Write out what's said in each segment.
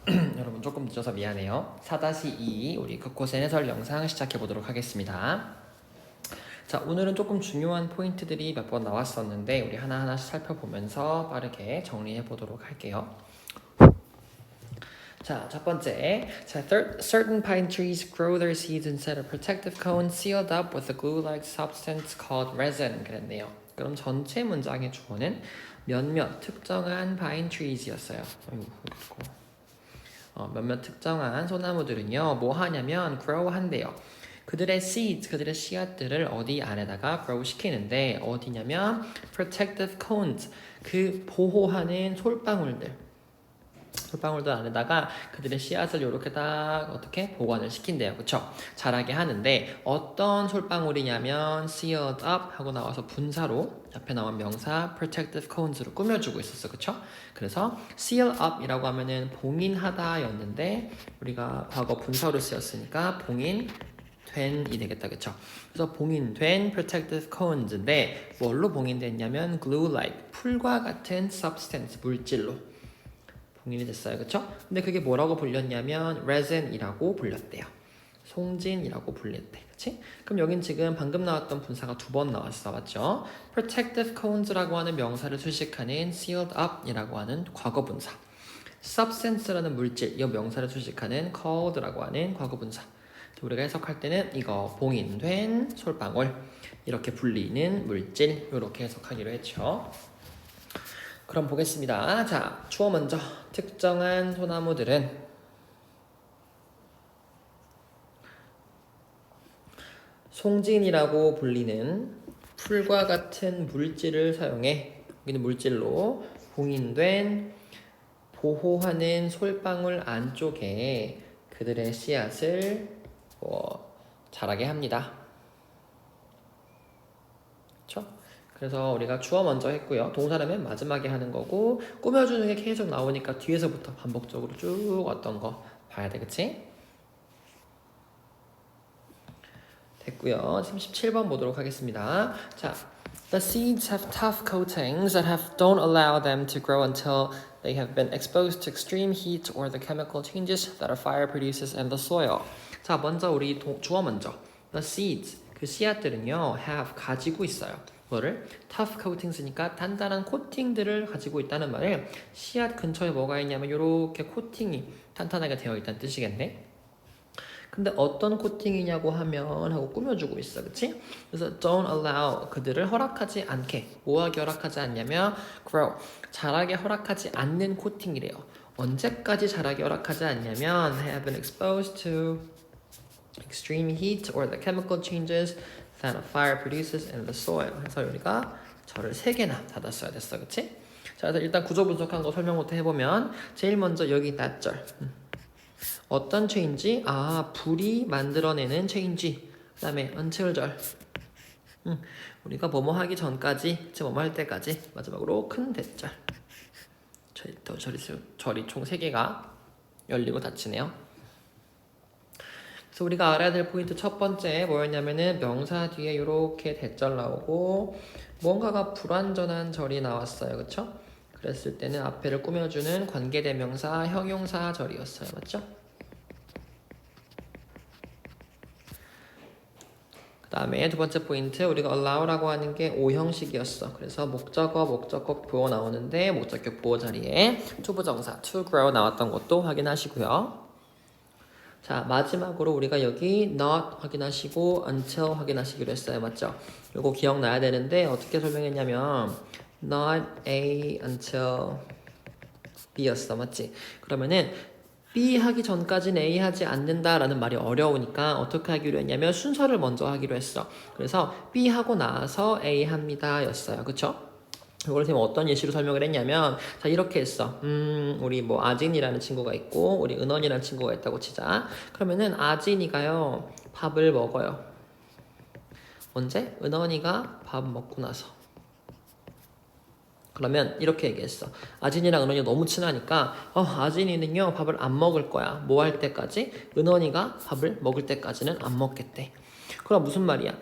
여러분 조금 늦어서 미안해요. 4-2 우리 극호센 해설 영상 시작해 보도록 하겠습니다. 자, 오늘은 조금 중요한 포인트들이 몇 번 나왔었는데 우리 하나하나씩 살펴보면서 빠르게 정리해 보도록 할게요. 자, 첫 번째. 자, certain pine trees grow their seeds inside a protective cone sealed up with a glue-like substance called resin. 그랬네요. 그럼 전체 문장의 주어는 몇몇 특정한 pine trees였어요. 몇몇 특정한 소나무들은요, 뭐 하냐면 grow 한대요. 그들의 seeds, 그들의 씨앗들을 어디 안에다가 grow 시키는데 어디냐면 protective cones, 그 보호하는 솔방울들 안에다가 그들의 씨앗을 이렇게 딱 어떻게 보관을 시킨대요. 그쵸? 자라게 하는데 어떤 솔방울이냐면 sealed up 하고 나와서 분사로 앞에 나온 명사 protective cones로 꾸며주고 있었어. 그쵸? 그래서 seal up이라고 하면은 봉인하다 였는데 우리가 과거 분사로 쓰였으니까 봉인 된이 되겠다. 그쵸? 그래서 봉인된 protective cones인데 뭘로 봉인됐냐면 glue-like, 풀과 같은 substance, 물질로 봉인이 됐어요. 그쵸? 근데 그게 뭐라고 불렸냐면 resin이라고 불렸대요. 송진이라고 불렸대. 그치? 그럼 여긴 지금 방금 나왔던 분사가 두 번 나왔어. 맞죠? protective cones라고 하는 명사를 수식하는 sealed up이라고 하는 과거 분사, substance라는 물질, 이 명사를 수식하는 called라고 하는 과거 분사. 우리가 해석할 때는 이거 봉인된 솔방울, 이렇게 불리는 물질, 이렇게 해석하기로 했죠. 그럼 보겠습니다. 자, 주어 먼저. 특정한 소나무들은 송진이라고 불리는 풀과 같은 물질을 사용해, 여기는 물질로 봉인된 보호하는 솔방울 안쪽에 그들의 씨앗을 자라게 합니다. 그렇죠? 그래서 우리가 주어 먼저 했고요. 동사는 맨 마지막에 하는 거고 꾸며주는 게 계속 나오니까 뒤에서부터 반복적으로 쭉 어떤 거 봐야 돼. 그치? 됐고요. 지금 17번 보도록 하겠습니다. 자, the seeds have tough coatings that don't allow them to grow until they have been exposed to extreme heat or the chemical changes that a fire produces in the soil. 자, 먼저 우리 주어 먼저. The seeds, 그 씨앗들은요, have, 가지고 있어요. 뭐를? tough coatings니까 단단한 코팅들을 가지고 있다는 말을 씨앗 근처에 뭐가 있냐면 이렇게 코팅이 탄탄하게 되어 있다는 뜻이겠네. 근데 어떤 코팅이냐고 하면 하고 꾸며주고 있어. 그치? 그래서 don't allow, 그들을 허락하지 않게, 뭐하게 허락하지 않냐면 grow, 자라게 허락하지 않는 코팅이래요. 언제까지 자라게 허락하지 않냐면 have been exposed to extreme heat or the chemical changes that a fire produces in the soil. 그래서 우리가 절을 3개나 닫았어야 됐어. 그치? 자, 그래서 일단 구조 분석한 거 설명부터 해보면 제일 먼저 여기 that 절. 어떤 체인지? 아, 불이 만들어내는 체인지. 그 다음에 until 절. 우리가 뭐뭐 하기 전까지, 뭐뭐 할 때까지. 마지막으로 큰 대절. 절이 총 3개가 열리고 닫히네요. 그래서 우리가 알아야 될 포인트 첫 번째 뭐였냐면은 명사 뒤에 이렇게 대절 나오고 뭔가가 불완전한 절이 나왔어요. 그쵸? 그랬을 때는 앞에를 꾸며주는 관계대명사 형용사 절이었어요. 맞죠? 그 다음에 두 번째 포인트, 우리가 allow라고 하는 게 오형식이었어. 그래서 목적어, 목적격 보어 나오는데 목적격 보어 자리에 투부정사 to grow 나왔던 것도 확인하시고요. 자, 마지막으로 우리가 여기 not 확인하시고 until 확인하시기로 했어요. 맞죠? 요거 기억나야 되는데 어떻게 설명했냐면 not A until B였어. 맞지? 그러면은 B 하기 전까지는 A 하지 않는다라는 말이 어려우니까 어떻게 하기로 했냐면 순서를 먼저 하기로 했어. 그래서 B 하고 나서 A 합니다 였어요. 그쵸? 이걸 선생님 어떤 예시로 설명을 했냐면 자, 이렇게 했어. 우리 뭐 아진이라는 친구가 있고 우리 은원이라는 친구가 있다고 치자. 그러면은 아진이가요 밥을 먹어요. 언제? 은원이가 밥 먹고 나서. 그러면 이렇게 얘기했어. 아진이랑 은원이가 너무 친하니까 아진이는요 밥을 안 먹을 거야. 뭐 할 때까지? 은원이가 밥을 먹을 때까지는 안 먹겠대. 그럼 무슨 말이야?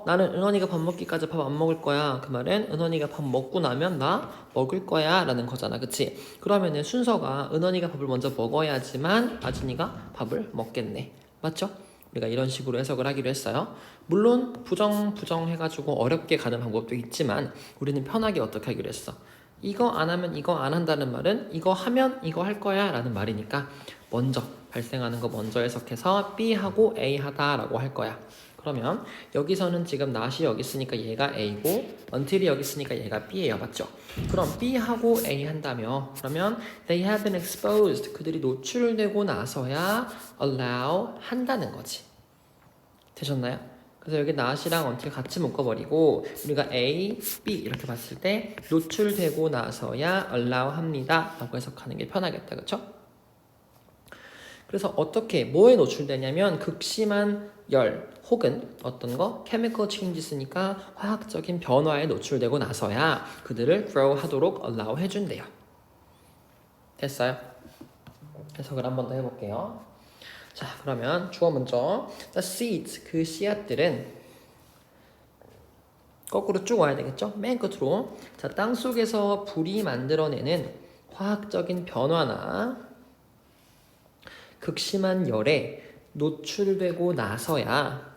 나는 은원이가 밥 먹기까지 밥 안 먹을 거야. 그 말은 은원이가 밥 먹고 나면 나 먹을 거야 라는 거잖아. 그치? 그러면은 순서가 은원이가 밥을 먼저 먹어야지만 아진이가 밥을 먹겠네. 맞죠? 우리가 이런 식으로 해석을 하기로 했어요. 물론 부정 해가지고 어렵게 가는 방법도 있지만 우리는 편하게 어떻게 하기로 했어. 이거 안 하면 이거 안 한다는 말은 이거 하면 이거 할 거야 라는 말이니까 먼저 발생하는 거 먼저 해석해서 B하고 A 하다라고 할 거야. 그러면 여기서는 지금 not이 여기 있으니까 얘가 A고 until이 여기 있으니까 얘가 B예요. 맞죠? 그럼 B하고 A 한다며 그러면 they have been exposed 그들이 노출되고 나서야 allow 한다는 거지. 되셨나요? 그래서 여기 not이랑 until 같이 묶어버리고 우리가 A, B 이렇게 봤을 때 노출되고 나서야 allow 합니다 라고 해석하는 게 편하겠다. 그쵸? 그래서 어떻게 뭐에 노출되냐면 극심한 열 혹은 어떤 거 chemical changes니까 화학적인 변화에 노출되고 나서야 그들을 grow 하도록 allow 해준대요. 됐어요? 해석을 한 번 더 해볼게요. 자, 그러면 주어 먼저 the seeds 그 씨앗들은 거꾸로 쭉 와야 되겠죠? 맨 끝으로 자, 땅 속에서 불이 만들어내는 화학적인 변화나 극심한 열에 노출되고 나서야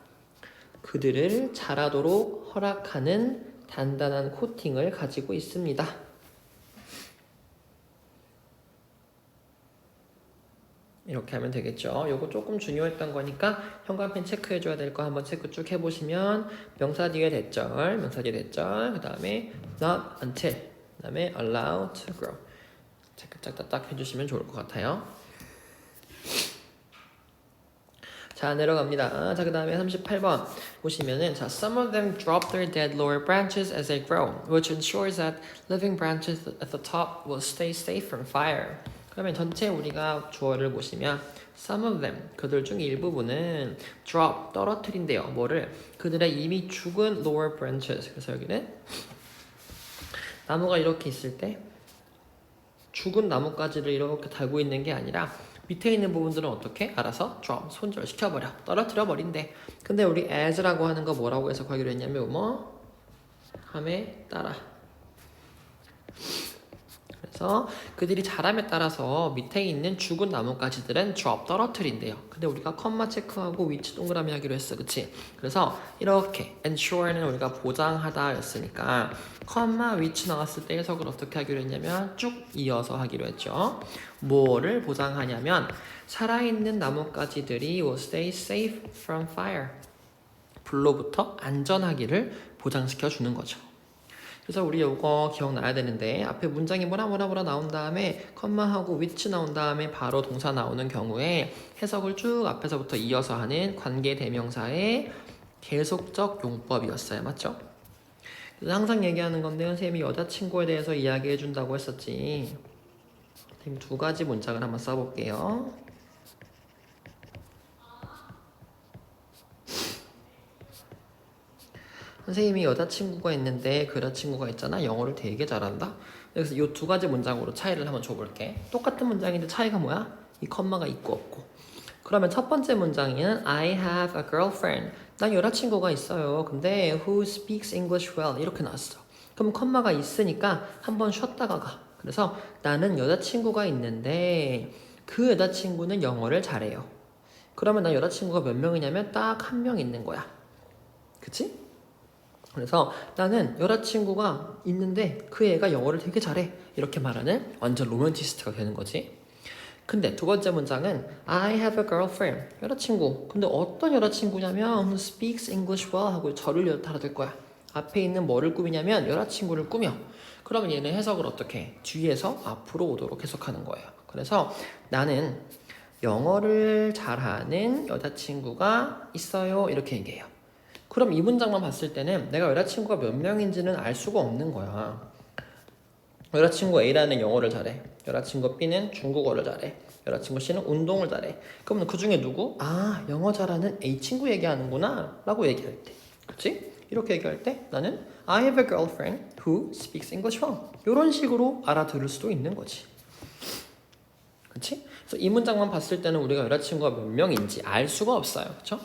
그들을 자라도록 허락하는 단단한 코팅을 가지고 있습니다. 이렇게 하면 되겠죠. 요거 조금 중요했던 거니까 현관펜 체크해줘야 될 거 한번 체크 쭉 해보시면 명사 뒤에 대절, 명사 뒤에 대절, 그 다음에 not until, 그 다음에 allow to grow 체크 짝딱딱 해주시면 좋을 것 같아요. 자, 내려갑니다. 자, 그 다음에 38번 보시면은 자, some of them drop their dead lower branches as they grow, which ensures that living branches at the top will stay safe from fire. 그러면 전체 우리가 주어를 보시면 some of them, 그들 중 일부분은 drop, 떨어뜨린대요. 뭐를? 그들의 이미 죽은 lower branches. 그래서 여기는 나무가 이렇게 있을 때 죽은 나뭇가지를 이렇게 달고 있는 게 아니라 밑에 있는 부분들은 어떻게? 알아서 drop, 손절시켜버려, 떨어뜨려 버린대. 근데 우리 as라고 하는 거 뭐라고 해석하기로 했냐면 뭐? 함에 따라. 그래서 그들이 자람에 따라서 밑에 있는 죽은 나뭇가지들은 drop, 떨어뜨린대요. 근데 우리가 컴마 체크하고 위치 동그라미 하기로 했어. 그치? 그래서 이렇게 ensure는 우리가 보장하다 였으니까 컴마 위치 나왔을 때 해석을 어떻게 하기로 했냐면 쭉 이어서 하기로 했죠. 뭐를 보장하냐면 살아있는 나뭇가지들이 will stay safe from fire. 불로부터 안전하기를 보장시켜 주는 거죠. 그래서 우리 이거 기억나야 되는데 앞에 문장이 뭐라 나온 다음에 컴마하고 which 나온 다음에 바로 동사 나오는 경우에 해석을 쭉 앞에서부터 이어서 하는 관계 대명사의 계속적 용법이었어요. 맞죠? 그래서 항상 얘기하는 건데 선생님이 여자친구에 대해서 이야기해 준다고 했었지. 선생님 두 가지 문장을 한번 써볼게요. 선생님이 여자친구가 있는데 그 여자친구가 있잖아. 영어를 되게 잘한다. 그래서 이 두 가지 문장으로 차이를 한번 줘볼게. 똑같은 문장인데 차이가 뭐야? 이 컴마가 있고 없고. 그러면 첫 번째 문장은 I have a girlfriend. 난 여자친구가 있어요. 근데 who speaks English well 이렇게 나왔어. 그럼 컴마가 있으니까 한번 쉬었다가 가. 그래서 나는 여자친구가 있는데 그 여자친구는 영어를 잘해요. 그러면 난 여자친구가 몇 명이냐면 딱 한 명 있는 거야. 그치? 그래서 나는 여자친구가 있는데 그 애가 영어를 되게 잘해. 이렇게 말하는 완전 로맨티스트가 되는 거지. 근데 두 번째 문장은 I have a girlfriend. 여자친구. 근데 어떤 여자친구냐면 who speaks English well 하고 절을 달아줄 거야. 앞에 있는 뭐를 꾸미냐면 여자친구를 꾸며. 그러면 얘는 해석을 어떻게 해? 뒤에서 앞으로 오도록 해석하는 거예요. 그래서 나는 영어를 잘하는 여자친구가 있어요. 이렇게 얘기해요. 그럼 이 문장만 봤을 때는 내가 여자친구가 몇 명인지는 알 수가 없는 거야. 여자친구 A라는 영어를 잘해. 여자친구 B는 중국어를 잘해. 여자친구 C는 운동을 잘해. 그러면 그 중에 누구? 아, 영어 잘하는 A 친구 얘기하는구나 라고 얘기할 때. 그치? 이렇게 얘기할 때 나는 I have a girlfriend who speaks English well. 이런 식으로 알아들을 수도 있는 거지. 그치? 그래서 이 문장만 봤을 때는 우리가 여자친구가 몇 명인지 알 수가 없어요. 그쵸?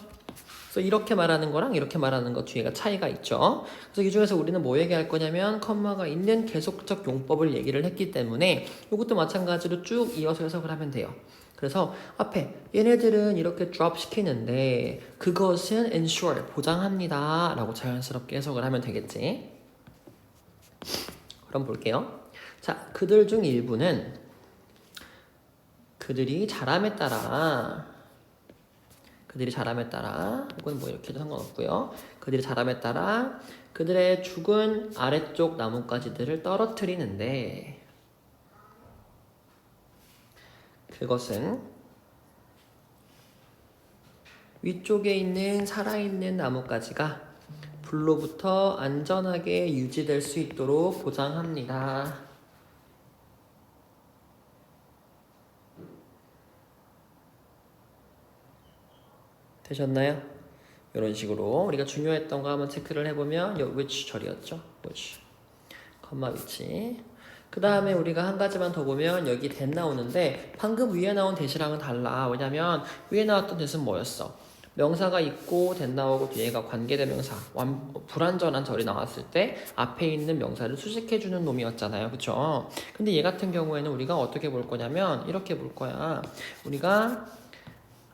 그래서 이렇게 말하는 거랑 이렇게 말하는 거 뒤에가 차이가 있죠. 그래서 이 중에서 우리는 뭐 얘기할 거냐면 컴마가 있는 계속적 용법을 얘기를 했기 때문에 이것도 마찬가지로 쭉 이어서 해석을 하면 돼요. 그래서 앞에 얘네들은 이렇게 drop 시키는데 그것은 ensure 보장합니다 라고 자연스럽게 해석을 하면 되겠지. 그럼 볼게요. 자, 그들 중 일부는 그들이 잘함에 따라 혹은 뭐 이렇게도 상관없고요. 그들이 잘함에 따라 그들의 죽은 아래쪽 나뭇가지들을 떨어뜨리는데 그것은 위쪽에 있는 살아있는 나뭇가지가 불로부터 안전하게 유지될 수 있도록 보장합니다. 되셨나요? 이런 식으로 우리가 중요했던 거 한번 체크를 해보면 which 절이었죠? which 컴마 위치. 그 다음에 우리가 한 가지만 더 보면 여기 that 나오는데 방금 위에 나온 that이랑은 달라. 왜냐면 위에 나왔던 that은 뭐였어? 명사가 있고 that 나오고 뒤에가 관계대명사 불완전한 절이 나왔을 때 앞에 있는 명사를 수식해주는 놈이었잖아요. 그쵸? 근데 얘 같은 경우에는 우리가 어떻게 볼 거냐면 이렇게 볼 거야. 우리가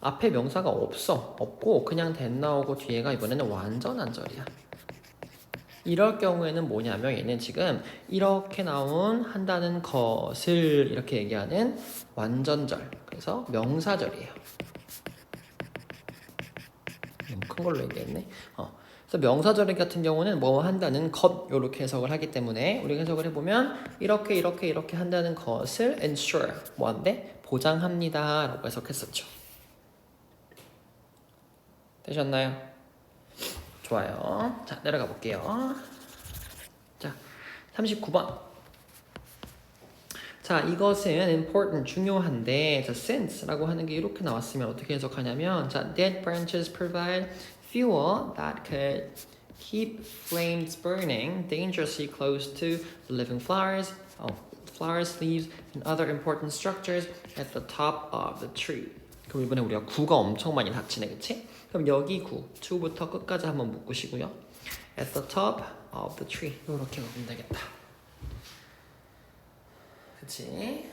앞에 명사가 없고 그냥 that 나오고 뒤에가 이번에는 완전한 절이야. 이럴 경우에는 뭐냐면 얘는 지금 이렇게 나온 한다는 것을 이렇게 얘기하는 완전절. 그래서 명사절이에요. 큰 걸로 얘기했네. 그래서 명사절 같은 경우는 뭐 한다는 것 이렇게 해석을 하기 때문에 우리가 해석을 해보면 이렇게 한다는 것을 ensure 뭐한데 보장합니다 라고 해석했었죠. 되셨나요? 좋아요. 자, 내려가 볼게요. 자, 39번. 자, 이것은 important, 중요한데, 자, since라고 하는 게 이렇게 나왔으면 어떻게 해석하냐면, 자, dead branches provide fuel that could keep flames burning dangerously close to the living flowers, leaves, and other important structures at the top of the tree. 그럼 이번에 우리가 구가 엄청 많이 닥치네, 그치? 그럼 여기 구, to부터 끝까지 한번 묶으시고요. At the top of the tree. 이렇게 보면 되겠다. 그치?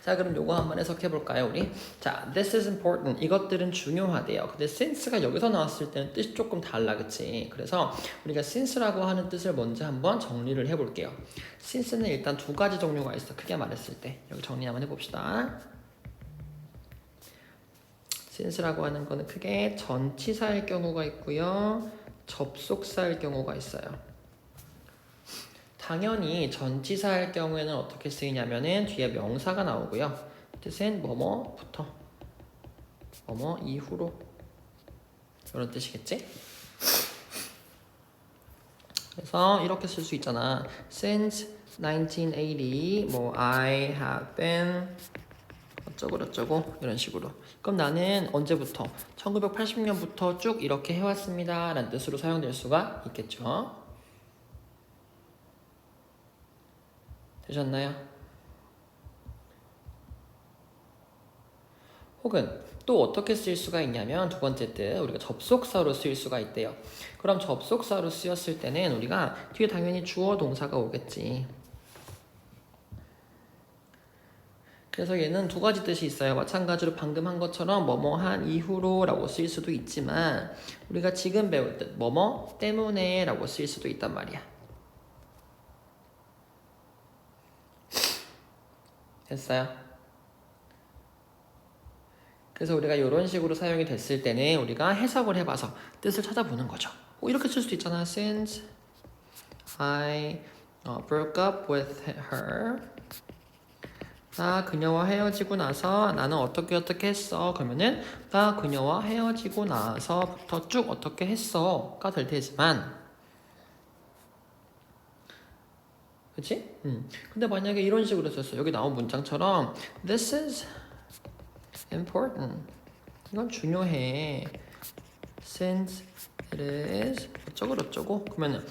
자, 그럼 요거 한번 해석해 볼까요, 우리? 자, this is important. 이것들은 중요하대요. 근데 since가 여기서 나왔을 때는 뜻이 조금 달라, 그치? 그래서 우리가 since라고 하는 뜻을 먼저 한번 정리를 해 볼게요. since는 일단 두 가지 종류가 있어. 크게 말했을 때. 여기 정리 한번 해봅시다. since라고 하는 거는 크게 전치사일 경우가 있고요. 접속사일 경우가 있어요. 당연히 전치사일 경우에는 어떻게 쓰이냐면은 뒤에 명사가 나오고요. 뜻은 뭐뭐부터 뭐뭐 이후로 이런 뜻이겠지? 그래서 이렇게 쓸 수 있잖아. Since 1980, 뭐 I have been 어쩌고 이런 식으로. 그럼 나는 언제부터? 1980년부터 쭉 이렇게 해왔습니다 라는 뜻으로 사용될 수가 있겠죠. 되셨나요? 혹은 또 어떻게 쓰일 수가 있냐면 두 번째 뜻 우리가 접속사로 쓰일 수가 있대요. 그럼 접속사로 쓰였을 때는 우리가 뒤에 당연히 주어 동사가 오겠지. 그래서 얘는 두 가지 뜻이 있어요. 마찬가지로 방금 한 것처럼 뭐뭐 한 이후로 라고 쓰일 수도 있지만 우리가 지금 배울 뜻 뭐뭐 때문에 라고 쓰일 수도 있단 말이야. 됐어요? 그래서 우리가 이런 식으로 사용이 됐을 때는 우리가 해석을 해봐서 뜻을 찾아보는 거죠. 이렇게 쓸 수도 있잖아. Since I broke up with her. 나 그녀와 헤어지고 나서 나는 어떻게 했어? 그러면은 나 그녀와 헤어지고 나서부터 쭉 어떻게 했어가 될 테지만 그치? 근데 만약에 이런 식으로 썼어. 여기 나온 문장처럼 This is important. 이건 중요해. Since it is 어쩌고 그러면은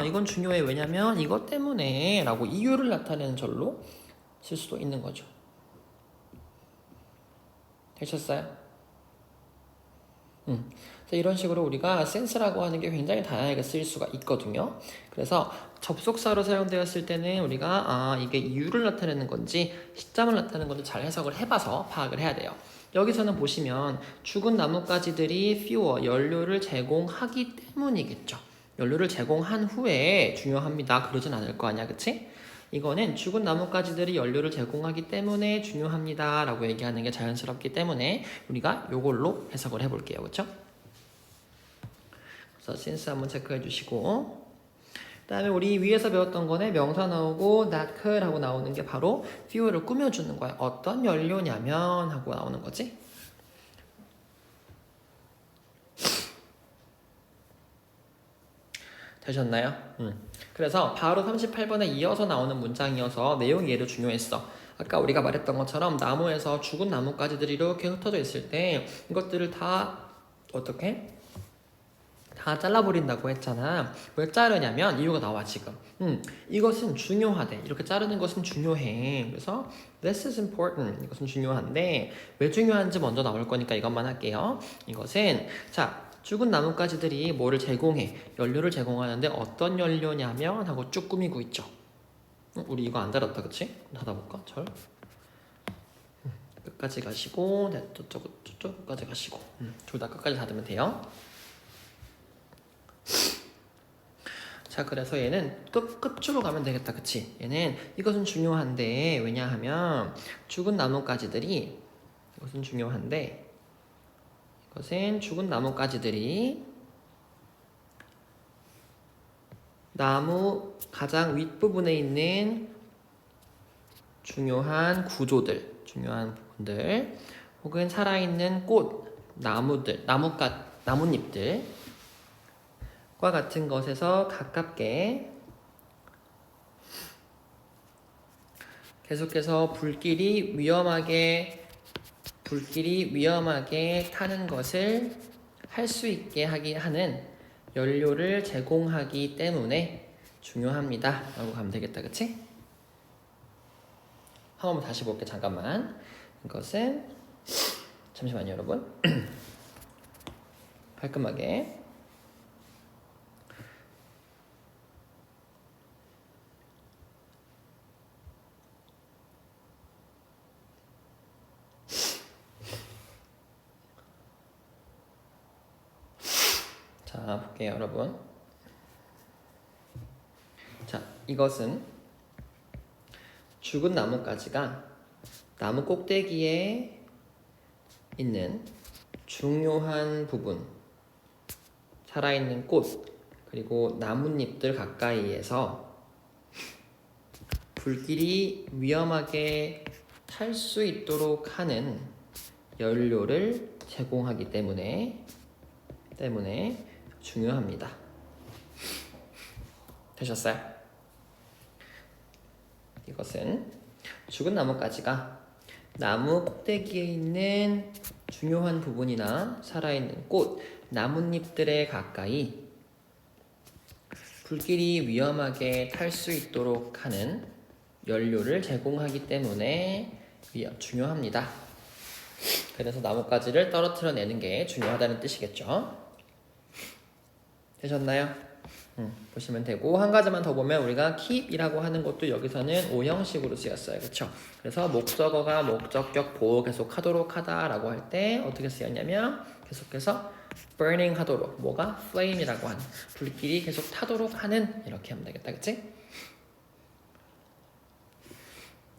이건 중요해. 왜냐면 이것 때문에 라고 이유를 나타내는 절로 쓸 수도 있는 거죠. 되셨어요? 그래서 이런 식으로 우리가 since라고 하는 게 굉장히 다양하게 쓰일 수가 있거든요. 그래서 접속사로 사용되었을 때는 우리가 이게 이유를 나타내는 건지 시점을 나타내는 건지 잘 해석을 해봐서 파악을 해야 돼요. 여기서는 보시면 죽은 나뭇가지들이 fuel, 연료를 제공하기 때문이겠죠. 연료를 제공한 후에 중요합니다. 그러진 않을 거 아니야, 그치? 이거는 죽은 나뭇가지들이 연료를 제공하기 때문에 중요합니다 라고 얘기하는 게 자연스럽기 때문에 우리가 이걸로 해석을 해볼게요. 그쵸? 그래서 since 한번 체크해 주시고, 그 다음에 우리 위에서 배웠던 거네, 명사 나오고 that could 하고 나오는 게 바로 fuel을 꾸며주는 거야. 어떤 연료냐면 하고 나오는 거지. 되셨나요? 그래서 바로 38번에 이어서 나오는 문장이어서 내용이 얘도 중요했어. 아까 우리가 말했던 것처럼 나무에서 죽은 나뭇가지들이 이렇게 흩어져 있을 때 이것들을 다 어떻게? 다 잘라버린다고 했잖아. 왜 자르냐면 이유가 나와 지금. 이것은 중요하대. 이렇게 자르는 것은 중요해. 그래서 this is important. 이것은 중요한데 왜 중요한지 먼저 나올 거니까 이것만 할게요. 이것은 자 죽은 나뭇가지들이 뭐를 제공해? 연료를 제공하는데 어떤 연료냐면 하고 쭉 꾸미고 있죠. 우리 이거 안 달았다 그치? 닫아볼까? 절 끝까지 가시고 저쪽 끝까지 가시고 둘 다 끝까지 닫으면 돼요. 자 그래서 얘는 끝으로 가면 되겠다 그치? 얘는 이것은 중요한데 왜냐하면 죽은 나뭇가지들이 이것은 중요한데 이것은 죽은 나뭇가지들이 나무 가장 윗부분에 있는 중요한 구조들, 중요한 부분들 혹은 살아있는 꽃, 나무들, 나뭇잎들과 같은 것에서 가깝게 계속해서 불길이 위험하게 타는 것을 할 수 있게 하는 연료를 제공하기 때문에 중요합니다 라고 가면 되겠다 그치? 한 번 다시 볼게 잠깐만. 이것은 잠시만요 여러분. 깔끔하게 자 볼게요 여러분. 자 이것은 죽은 나뭇가지가 나무 꼭대기에 있는 중요한 부분, 살아있는 꽃, 그리고 나뭇잎들 가까이에서 불길이 위험하게 탈 수 있도록 하는 연료를 제공하기 때문에 중요합니다. 되셨어요? 이것은 죽은 나뭇가지가 나무 꼭대기에 있는 중요한 부분이나 살아있는 꽃, 나뭇잎들에 가까이 불길이 위험하게 탈 수 있도록 하는 연료를 제공하기 때문에 중요합니다. 그래서 나뭇가지를 떨어뜨려내는 게 중요하다는 뜻이겠죠. 되셨나요? 보시면 되고 한 가지만 더 보면 우리가 keep이라고 하는 것도 여기서는 오형식으로 쓰였어요. 그렇죠? 그래서 목적어가 목적격 보호 계속하도록 하다라고 할 때 어떻게 쓰였냐면 계속해서 burning 하도록 뭐가 flame이라고 하는 불길이 계속 타도록 하는 이렇게 하면 되겠다. 그치?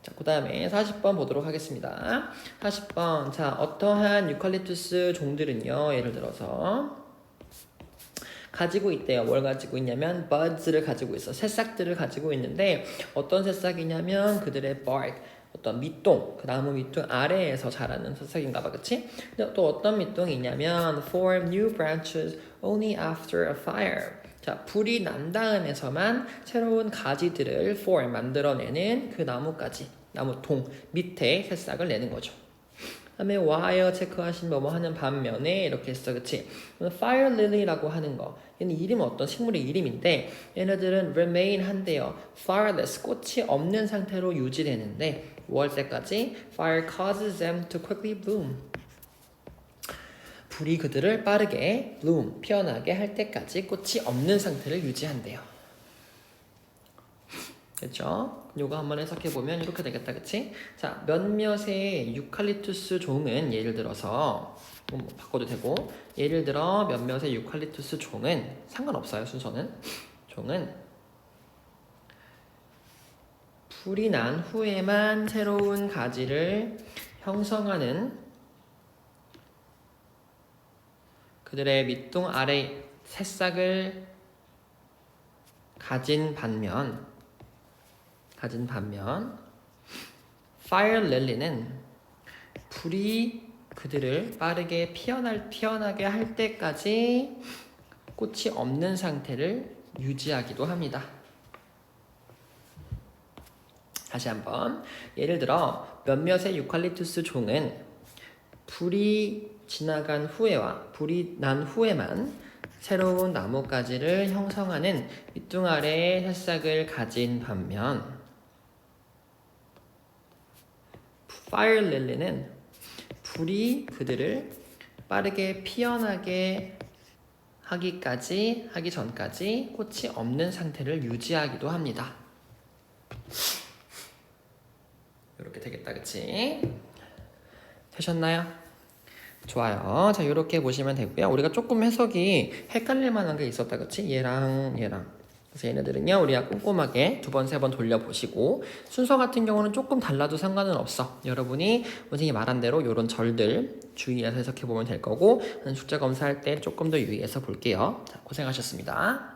자, 그 다음에 40번 보도록 하겠습니다. 40번 자 어떠한 유칼립투스 종들은요 예를 들어서 가지고 있대요. 뭘 가지고 있냐면 buds를 가지고 있어. 새싹들을 가지고 있는데 어떤 새싹이냐면 그들의 bark, 어떤 밑동, 그 나무 밑동 아래에서 자라는 새싹인가 봐. 그치? 근데 또 어떤 밑동이냐면 form new branches only after a fire. 자, 불이 난 다음에서만 새로운 가지들을 form, 만들어내는 그 나무가지, 나무통 밑에 새싹을 내는 거죠. 다음에 while 체크하신 뭐뭐 하는 반면에 이렇게 했어. 그치? fire lily라고 하는 거 얘는 이름은 어떤 식물의 이름인데 얘네들은 remain 한대요. fireless 꽃이 없는 상태로 유지되는데 뭐 할 때까지? fire causes them to quickly bloom 불이 그들을 빠르게 bloom, 피어나게 할 때까지 꽃이 없는 상태를 유지한대요. 됐죠? 요거 한번 해석해보면 이렇게 되겠다, 그치? 자, 몇몇의 유칼립투스 종은 예를 들어서 뭐 바꿔도 되고, 예를 들어 몇몇의 유칼립투스 종은 상관없어요, 순서는. 종은 불이 난 후에만 새로운 가지를 형성하는 그들의 밑둥 아래 새싹을 가진 반면 Fire Lily는 불이 그들을 빠르게 피어나게 할 때까지 꽃이 없는 상태를 유지하기도 합니다. 다시 한번 예를 들어 몇몇의 유칼립투스 종은 불이 난 후에만 새로운 나뭇가지를 형성하는 밑둥 아래의 새싹을 가진 반면 Fire Lily는 불이 그들을 빠르게 피어나게 하기 전까지 꽃이 없는 상태를 유지하기도 합니다. 이렇게 되겠다, 그치? 되셨나요? 좋아요. 자, 이렇게 보시면 되고요. 우리가 조금 해석이 헷갈릴 만한 게 있었다, 그치? 얘랑. 그래서 얘네들은요, 우리가 꼼꼼하게 2번, 3번 돌려보시고, 순서 같은 경우는 조금 달라도 상관은 없어. 여러분이 원생이 말한 대로 이런 절들 주의해서 해석해보면 될 거고, 숙제 검사할 때 조금 더 유의해서 볼게요. 자, 고생하셨습니다.